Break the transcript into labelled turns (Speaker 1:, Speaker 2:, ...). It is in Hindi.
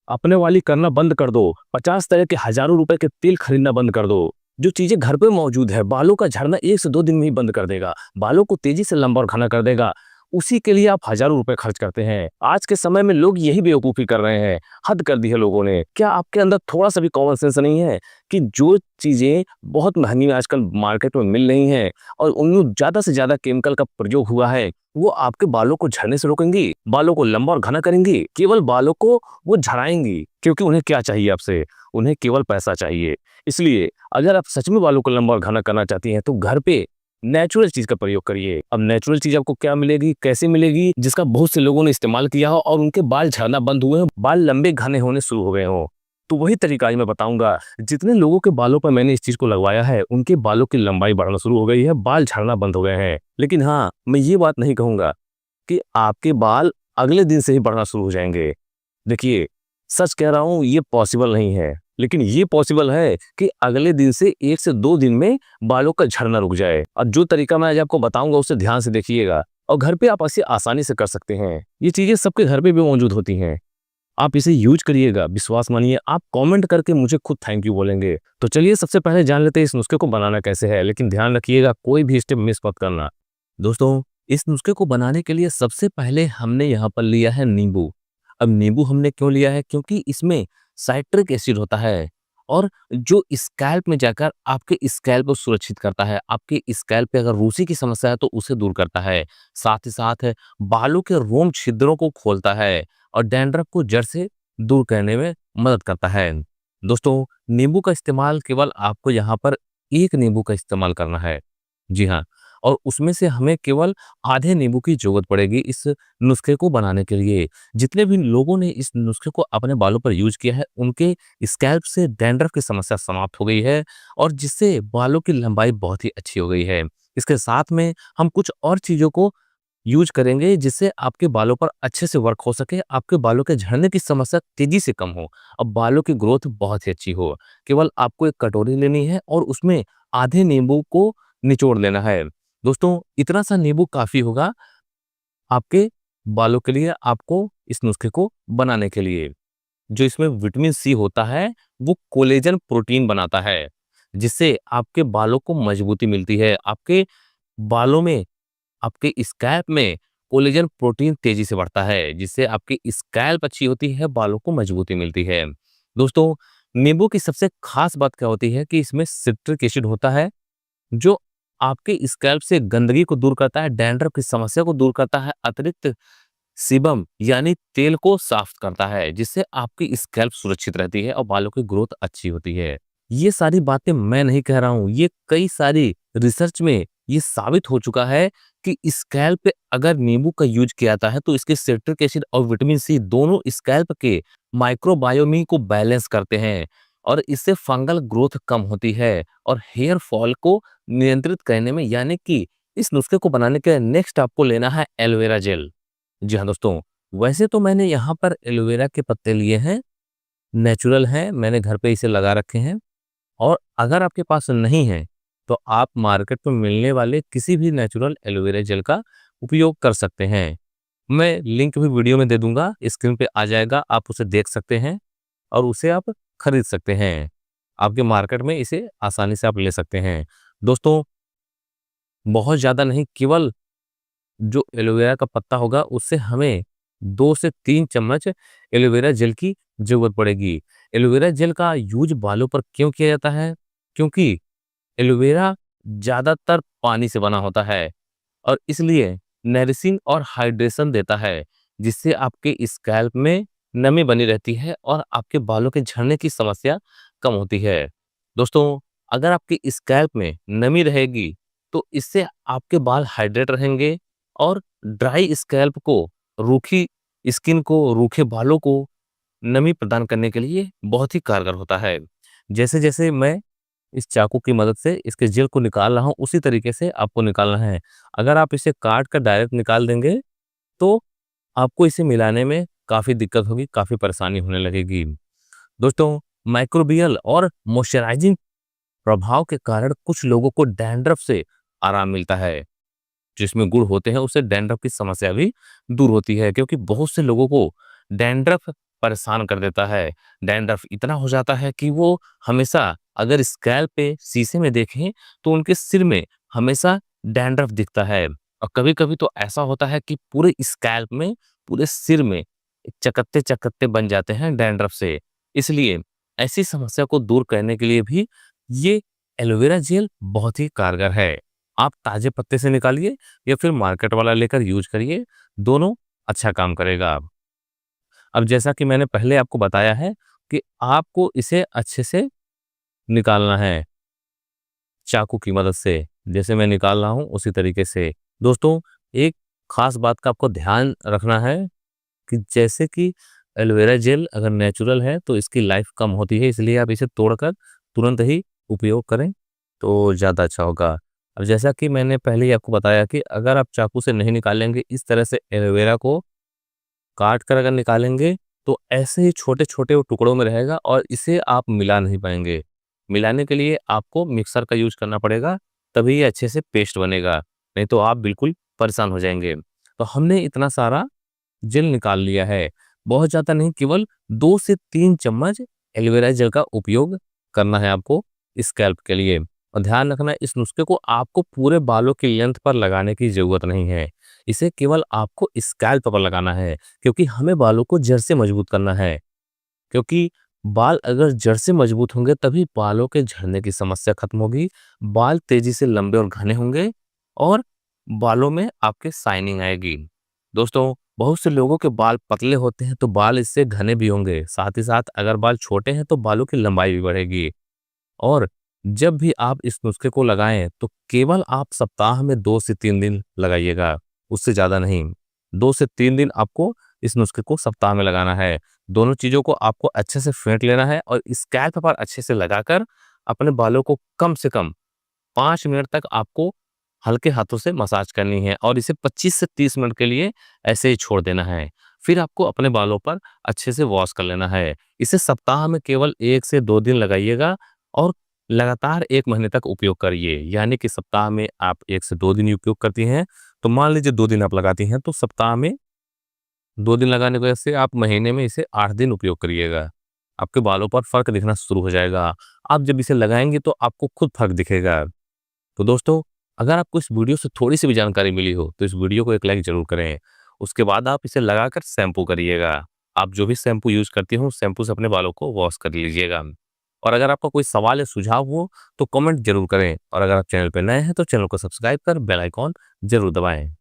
Speaker 1: अपने वाली करना बंद कर दो। 50 तरह के हज़ारों रुपए के तेल खरीदना बंद कर दो। जो चीज़ें घर पे मौजूद है, बालों का झड़ना 1 से 2 दिन में ही बंद कर देगा। बालों को तेज़ी से लंबा और घना कर देगा। उसी के लिए आप हज़ारों रुपए खर्च करते हैं। आज के समय में लोग यही बेवकूफ़ी कर रहे हैं। हद कर दी है लोगों ने। क्या आपके अंदर थोड़ा-सा भी कॉमन सेंस नहीं है कि जो चीज़ें बहुत महँगी आजकल मार्केट में मिल रही हैं और उनमें ज़्यादा से ज़्यादा केमिकल का प्रयोग हुआ है, वो आपके बालों को झड़ने से रोकेंगी, बालों को लंबा और घना करेंगी, केवल बालों को वो झड़ाएँगी। क्योंकि उन्हें क्या चाहिए आपसे? उन्हें केवल पैसा चाहिए। इसलिए अगर आप सच में बालों को लंबा और घना करना चाहती हैं, तो घर पे नेचुरल चीज़ का प्रयोग करिए। अब नेचुरल चीज़ आपको क्या मिलेगी, कैसे मिलेगी? जिसका बहुत से लोगों ने इस्तेमाल किया हो और उनके बाल झड़ना बंद हुए हों, बाल लंबे घने होने शुरू हो गए हों। तो वही तरीका आज मैं बताऊँगा। जितने लोगों के बालों पर मैंने इस चीज़ को लगवाया है, उनके बालों की लंबाई बढ़ना शुरू हो गई है, बाल झड़ना बंद हो गए हैं। लेकिन हाँ, मैं ये बात नहीं कहूँगा कि आपके बाल अगले दिन से ही बढ़ना शुरू हो जाएँगे। देखिए, सच कह रहा हूँ, ये पॉसिबल नहीं है। लेकिन ये पॉसिबल है कि अगले दिन से 1 से 2 दिन में बालों का झड़ना रुक जाए। और जो तरीका मैं आज आपको बताऊँगा उसे ध्यान से देखिएगा और घर पे आप इसे आसानी से कर सकते हैं। ये चीज़ें सबके घर पे भी मौजूद होती हैं। आप इसे यूज़ करिएगा, विश्वास मानिए, आप कमेंट करके मुझे खुद थैंक यू बोलेंगे। तो चलिए सबसे पहले जान लेते हैं इस नुस्खे को बनाना कैसे है, लेकिन ध्यान रखिएगा कोई भी स्टेप मिस मत करना। दोस्तों, इस नुस्खे को बनाने के लिए सबसे पहले हमने यहाँ पर लिया है नींबू। अब नींबू हमने क्यों लिया है? क्योंकि इसमें साइट्रिक एसिड होता है और जो स्कैल्प में जाकर आपके स्कैल्प को सुरक्षित करता है। आपके स्कैल्प पे अगर रूसी की समस्या है तो उसे दूर करता है। साथ ही साथ बालों के रोम छिद्रों को खोलता है और डैंड्रफ को जड़ से दूर करने में मदद करता है। दोस्तों, नींबू का इस्तेमाल केवल आपको यहाँ पर 1 नींबू का इस्तेमाल करना है। जी हाँ, और उसमें से हमें केवल आधे नींबू की ज़रूरत पड़ेगी इस नुस्खे को बनाने के लिए। जितने भी लोगों ने इस नुस्खे को अपने बालों पर यूज़ किया है, उनके स्कैल्प से डैंड्रफ की समस्या समाप्त हो गई है और जिससे बालों की लंबाई बहुत ही अच्छी हो गई है। इसके साथ में हम कुछ और चीज़ों को यूज़ करेंगे जिससे आपके बालों पर अच्छे से वर्क हो सके, आपके बालों के झड़ने की समस्या तेज़ी से कम हो और बालों की ग्रोथ बहुत ही अच्छी हो। केवल आपको एक कटोरी लेनी है और उसमें आधे नींबू को निचोड़ लेना है। दोस्तों, इतना सा नींबू काफ़ी होगा आपके बालों के लिए, आपको इस नुस्खे को बनाने के लिए। जो इसमें विटामिन सी होता है, वो कोलेजन प्रोटीन बनाता है, जिससे आपके बालों को मजबूती मिलती है। आपके बालों में, आपके स्कैल्प में कोलेजन प्रोटीन तेजी से बढ़ता है, जिससे आपकी स्कैल्प अच्छी होती है, बालों को मजबूती मिलती है। दोस्तों, नींबू की सबसे खास बात क्या होती है कि इसमें सिट्रिक एसिड होता है, जो आपके स्कैल्प से गंदगी को दूर करता है, डैंड्रफ की समस्या को दूर करता है, अतिरिक्त सीबम यानी तेल को साफ करता है, जिससे आपकी स्कैल्प सुरक्षित रहती है और बालों की ग्रोथ अच्छी होती है। ये सारी बातें मैं नहीं कह रहा हूँ, ये कई सारी रिसर्च में ये साबित हो चुका है कि स्कैल्प पे अगर नींबू का यूज किया जाता है तो इसके सिट्रिक एसिड और विटामिन सी दोनों स्कैल्प के माइक्रोबायोमी को बैलेंस करते हैं और इससे फंगल ग्रोथ कम होती है और हेयर फॉल को नियंत्रित करने में, यानी कि इस नुस्खे को बनाने के नेक्स्ट आपको लेना है एलोवेरा जेल। जी हाँ दोस्तों, वैसे तो मैंने यहाँ पर एलोवेरा के पत्ते लिए हैं, नेचुरल हैं, मैंने घर पे इसे लगा रखे हैं और अगर आपके पास नहीं है, तो आप मार्केट में मिलने वाले किसी भी नेचुरल एलोवेरा जेल का उपयोग कर सकते हैं। मैं लिंक भी वीडियो में दे दूँगा, स्क्रीन पे आ जाएगा, आप उसे देख सकते हैं और उसे आप खरीद सकते हैं। आपके मार्केट में इसे आसानी से आप ले सकते हैं। दोस्तों, बहुत ज़्यादा नहीं, केवल जो एलोवेरा का पत्ता होगा उससे हमें 2 से 3 चम्मच एलोवेरा जेल की ज़रूरत पड़ेगी। एलोवेरा जेल का यूज़ बालों पर क्यों किया जाता है? क्योंकि एलोवेरा ज़्यादातर पानी से बना होता है और इसलिए नरिशिंग और हाइड्रेशन देता है, जिससे आपके स्कैल्प में नमी बनी रहती है और आपके बालों के झड़ने की समस्या कम होती है। दोस्तों, अगर आपके स्कैल्प में नमी रहेगी, तो इससे आपके बाल हाइड्रेट रहेंगे और ड्राई स्कैल्प को, रूखी स्किन को, रूखे बालों को नमी प्रदान करने के लिए बहुत ही कारगर होता है। जैसे-जैसे मैं इस चाकू की मदद से इसके जेल को निकाल रहा हूँ, उसी तरीके से आपको निकालना है। अगर आप इसे काट कर डायरेक्ट निकाल देंगे, तो आपको इसे मिलाने में काफ़ी दिक्कत होगी, काफ़ी परेशानी होने लगेगी। दोस्तों, माइक्रोबियल और मॉइस्चराइजिंग प्रभाव के कारण कुछ लोगों को डैंड्रफ से आराम मिलता है। जिसमें गुण होते हैं, उससे डैंड्रफ की समस्या भी दूर होती है, क्योंकि बहुत से लोगों को डैंड्रफ परेशान कर देता है। डैंड्रफ इतना हो जाता है कि वो हमेशा अगर स्कैल्प पे शीशे में देखें तो उनके सिर में हमेशा डैंड्रफ दिखता है। और कभी-कभी तो ऐसा होता है कि पूरे स्कैल्प में, पूरे सिर में चकत्ते-चकत्ते बन जाते हैं डैंड्रफ से। इसलिए ऐसी समस्या को दूर करने के लिए भी ये एलोवेरा जेल बहुत ही कारगर है। आप ताजे पत्ते से निकालिए या फिर मार्केट वाला लेकर यूज करिए, दोनों अच्छा काम करेगा। अब जैसा कि मैंने पहले आपको बताया है कि आपको इसे अच्छे से निकालना है चाकू की मदद से, जैसे मैं निकाल रहा हूँ उसी तरीके से। दोस्तों, एक खास बात का आपको ध्यान रखना है कि जैसे कि एलोवेरा जेल अगर नेचुरल है तो इसकी लाइफ कम होती है, इसलिए आप इसे तोड़कर तुरंत ही उपयोग करें तो ज़्यादा अच्छा होगा। अब जैसा कि मैंने पहले ही आपको बताया कि अगर आप चाकू से नहीं निकालेंगे, इस तरह से एलोवेरा को काट कर अगर निकालेंगे तो ऐसे ही छोटे-छोटे वो टुकड़ों में रहेगा और इसे आप मिला नहीं पाएँगे। मिलाने के लिए आपको मिक्सर का यूज़ करना पड़ेगा, तभी ये अच्छे से पेस्ट बनेगा, नहीं तो आप बिल्कुल परेशान हो जाएँगे। तो हमने इतना सारा जेल निकाल लिया है। बहुत ज़्यादा नहीं, केवल 2 से 3 चम्मच एलोवेरा जेल का उपयोग करना है आपको स्कैल्प के लिए। और ध्यान रखना, इस नुस्खे को आपको पूरे बालों की लेंथ पर लगाने की ज़रूरत नहीं है। इसे केवल आपको स्कैल्प पर लगाना है, क्योंकि हमें बालों को जड़ से मजबूत करना है। क्योंकि बाल अगर जड़ से मजबूत होंगे तभी बालों के झड़ने की समस्या खत्म होगी, बाल तेजी से लंबे और घने होंगे और बालों में आपके शाइनिंग आएगी। दोस्तों, बहुत से लोगों के बाल पतले होते हैं तो बाल इससे घने भी होंगे, साथ ही साथ अगर बाल छोटे हैं तो बालों की लंबाई भी बढ़ेगी। और जब भी आप इस नुस्खे को लगाएं तो केवल आप सप्ताह में 2 से 3 दिन लगाइएगा, उससे ज़्यादा नहीं। 2 से 3 दिन आपको इस नुस्खे को सप्ताह में लगाना है। दोनों चीज़ों को आपको अच्छे से फेंट लेना है और स्कैल्प पर अच्छे से लगाकर अपने बालों को कम से कम 5 मिनट तक आपको हल्के हाथों से मसाज करनी है और इसे 25 से 30 मिनट के लिए ऐसे ही छोड़ देना है। फिर आपको अपने बालों पर अच्छे से वॉश कर लेना है। इसे सप्ताह में केवल 1 से 2 दिन लगाइएगा और लगातार 1 महीने तक उपयोग करिए। यानी कि सप्ताह में आप 1 से 2 दिन ही उपयोग करती हैं, तो मान लीजिए 2 दिन आप लगाती हैं, तो सप्ताह में 2 दिन लगाने की वजह से आप महीने में इसे 8 दिन उपयोग करिएगा। आपके बालों पर फ़र्क दिखना शुरू हो जाएगा। आप जब इसे लगाएँगे तो आपको खुद फ़र्क दिखेगा। तो दोस्तों, अगर आपको इस वीडियो से थोड़ी-सी भी जानकारी मिली हो, तो इस वीडियो को एक लाइक ज़रूर करें। उसके बाद आप इसे लगाकर शैम्पू करिएगा। आप जो भी शैम्पू यूज़ करती हो, उस शैम्पू से अपने बालों को वॉश कर लीजिएगा। और अगर आपका कोई सवाल या सुझाव हो, तो कमेंट ज़रूर करें और अगर आप चैनल पे नए हैं, तो चैनल को सब्सक्राइब कर बेल आइकॉन ज़रूर दबाएँ।